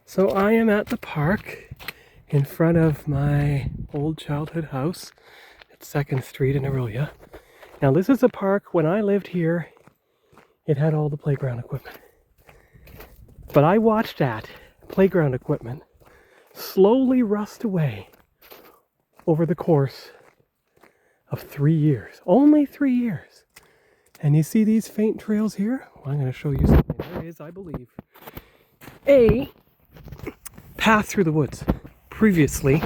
So I am at the park in front of my old childhood house at 2nd Street in Orillia. Now this is a park, when I lived here, it had all the playground equipment. But I watched that playground equipment slowly rust away over the course of 3 years. Only 3 years. And you see these faint trails here? Well, I'm going to show you something. There is, I believe, a path through the woods. Previously,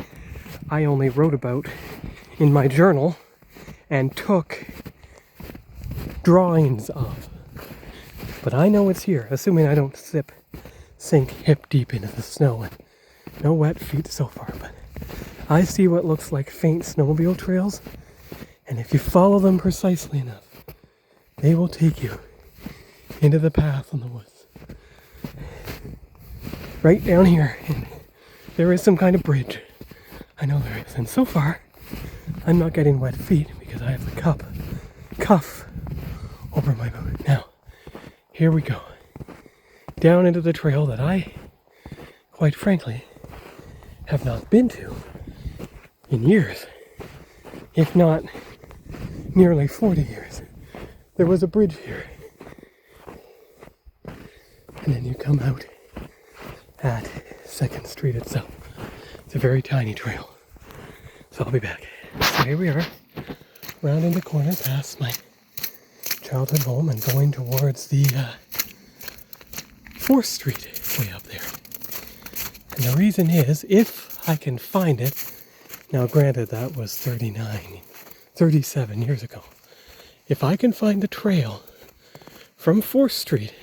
I only wrote about in my journal and took drawings of. But I know it's here, assuming I don't sink hip deep into the snow, and no wet feet so far. But I see what looks like faint snowmobile trails, and if you follow them precisely enough, they will take you into the path in the woods. Right down here, and there is some kind of bridge. I know there is, and so far, I'm not getting wet feet because I have the cuff over my boot. Now, here we go. Down into the trail that I, quite frankly, have not been to in years, if not nearly 40 years. There was a bridge here. And then you come out at 2nd Street itself. It's a very tiny trail. So I'll be back. So here we are, rounding the corner past my childhood home and going towards the 4th Street way up there. And the reason is, if I can find it, now granted that was 37 years ago. If I can find the trail from 4th Street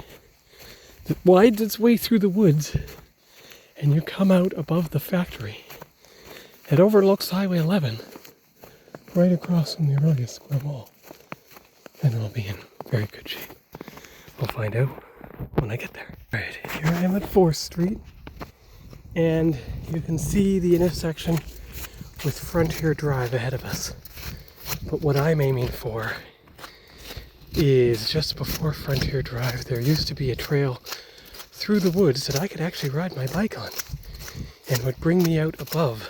that winds its way through the woods and you come out above the factory, it overlooks Highway 11 right across from the Orillia Square Mall, then I'll be in very good shape. We'll find out when I get there. Alright, here I am at 4th Street, and you can see the intersection with Frontier Drive ahead of us. But what I'm aiming for is just before Frontier Drive. There used to be a trail through the woods that I could actually ride my bike on, and would bring me out above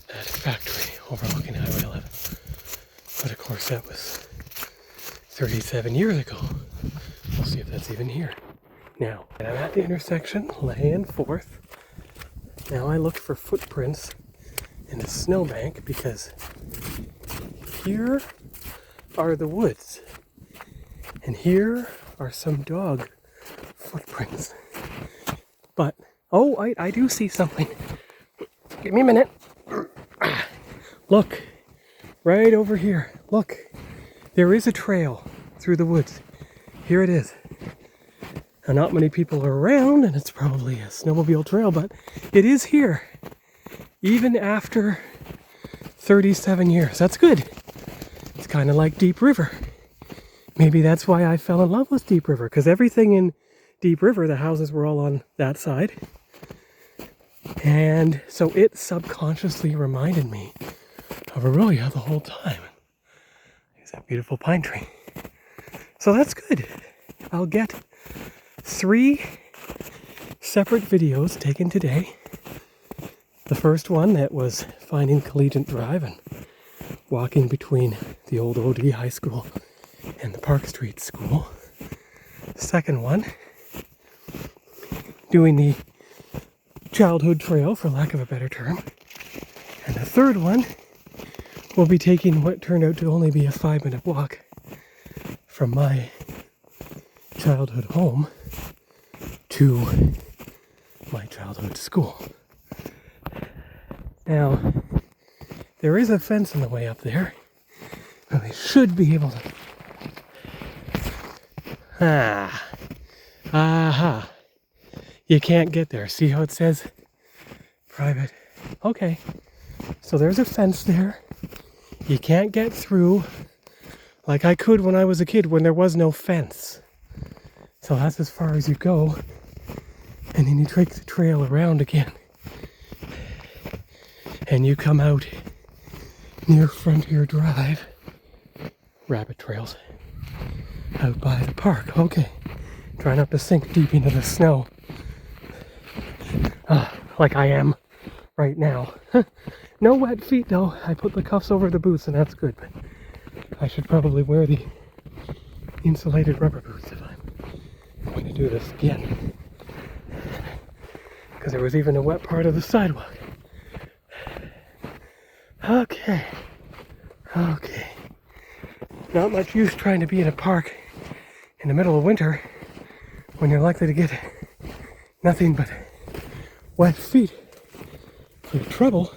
that factory overlooking Highway 11. But of course that was 37 years ago. We'll see if that's even here. Now, I'm at the intersection, laying 4th. Now I looked for footprints in a snowbank because here are the woods. And here are some dog footprints. But, oh, I do see something. Give me a minute. Look, right over here. Look, there is a trail through the woods. Here it is. Now, not many people are around, and it's probably a snowmobile trail, but it is here. Even after 37 years. That's good. It's kind of like Deep River. Maybe that's why I fell in love with Deep River, because everything in Deep River, the houses were all on that side. And so it subconsciously reminded me of Orillia the whole time. There's that beautiful pine tree. So that's good. I'll get 3 separate videos taken today. The first one that was finding Collegiate Drive and walking between the old OD High School and the Park Street School. Second one, doing the childhood trail, for lack of a better term. And the third one will be taking what turned out to only be a 5-minute walk from my childhood home to my childhood school. Now, there is a fence in the way up there. Well, they should be able to... Aha. You can't get there. See how it says private? Okay. So there's a fence there. You can't get through like I could when I was a kid when there was no fence. So that's as far as you go. And then you take the trail around again. And you come out near Frontier Drive. Rabbit trails. Out by the park. Okay. Try not to sink deep into the snow like I am right now. No wet feet though. I put the cuffs over the boots and that's good, but I should probably wear the insulated rubber boots if I'm going to do this again. Because there was even a wet part of the sidewalk. Okay. Not much use trying to be in a park in the middle of winter when you're likely to get nothing but wet feet for trouble.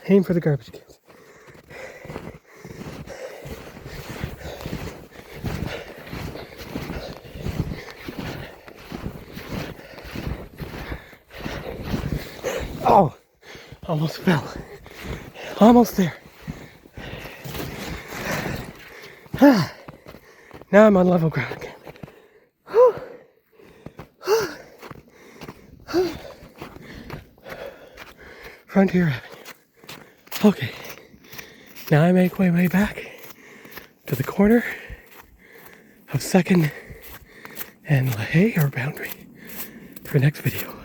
Aim for the garbage cans. Oh, almost fell. Almost there. Now I'm on level ground again. Frontier Avenue. Okay, now I make my way back to the corner of 2nd and LaHaye, or Boundary, for next video.